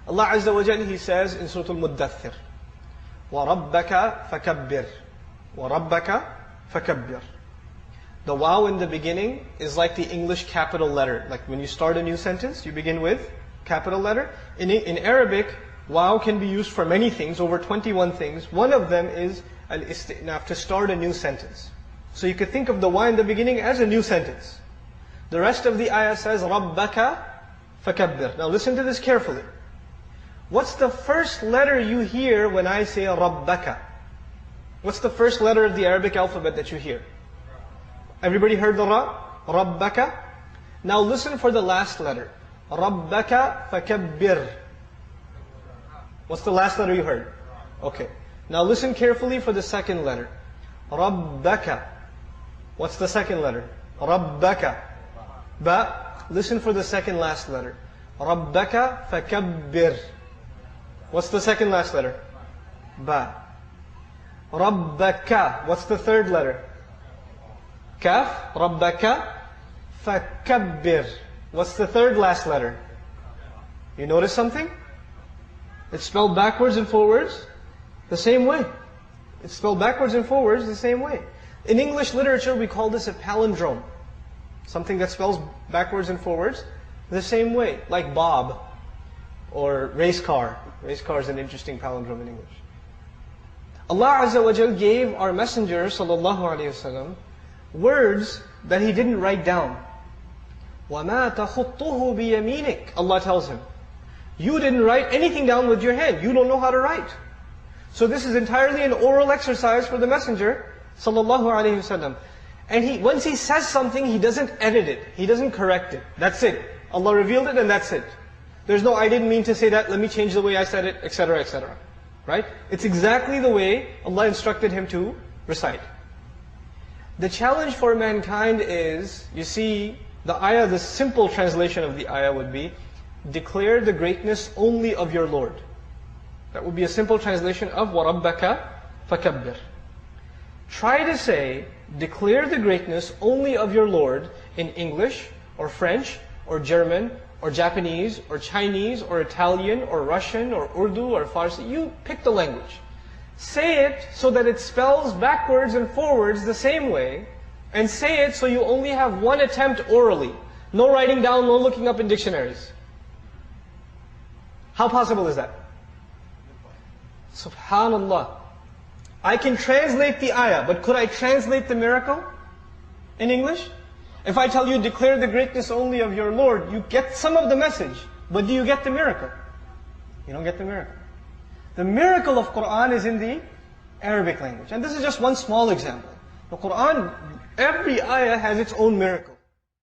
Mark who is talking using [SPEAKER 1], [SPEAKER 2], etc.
[SPEAKER 1] Allah Azza wa Jalla, He says in Surah Al-Muddathir, وَرَبَّكَ فَكَبِّرْ وَرَبَّكَ فَكَبِّرْ. The waw in the beginning is like the English capital letter. Like when you start a new sentence, you begin with capital letter. In Arabic, waw can be used for many things, over 21 things. One of them is al-isti'naf, to start a new sentence. So you could think of the waw in the beginning as a new sentence. The rest of the ayah says, رَبَّكَ فَكَبِّرْ. Now listen to this carefully. What's the first letter you hear when I say رَبَّكَ? What's the first letter of the Arabic alphabet that you hear? Everybody heard the ra? رَبَّكَ. Now listen for the last letter. رَبَّكَ فَكَبِّرْ. What's the last letter you heard? Okay. Now listen carefully for the second letter. رَبَّكَ. What's the second letter? رَبَّكَ. Ba. Listen for the second last letter. رَبَّكَ فَكَبِّرْ. What's the second last letter? Ba. رَبَّكَ. What's the third letter? Kaf. رَبَّكَ فَكَبِّرْ. What's the third last letter? You notice something? It's spelled backwards and forwards the same way. It's spelled backwards and forwards the same way. In English literature, we call this a palindrome. Something that spells backwards and forwards the same way. Like Bob or race car. Race car is an interesting palindrome in English. Allah Azza wa Jal gave our Messenger sallallahu alaihi wasallam words that He didn't write down. وَمَا تَخُطُّهُ بِيَمِينِكَ. Allah tells him, you didn't write anything down with your hand. You don't know how to write. So this is entirely an oral exercise for the Messenger sallallahu alaihi wasallam. And once he says something, he doesn't edit it. He doesn't correct it. That's it. Allah revealed it and that's it. There's no, I didn't mean to say that, let me change the way I said it, etc., etc. Right? It's exactly the way Allah instructed him to recite. The challenge for mankind is, you see, the ayah, the simple translation of the ayah would be, declare the greatness only of your Lord. That would be a simple translation of وَرَبَّكَ فَكَبِّرْ. Try to say, declare the greatness only of your Lord in English, or French, or German, or Japanese, or Chinese, or Italian, or Russian, or Urdu, or Farsi. You pick the language. Say it so that it spells backwards and forwards the same way, and say it so you only have one attempt orally. No writing down, no looking up in dictionaries. How possible is that? Subhanallah. I can translate the ayah, but could I translate the miracle in English? If I tell you, declare the greatness only of your Lord, you get some of the message, but do you get the miracle? You don't get the miracle. The miracle of Qur'an is in the Arabic language. And this is just one small example. The Qur'an, every ayah has its own miracle.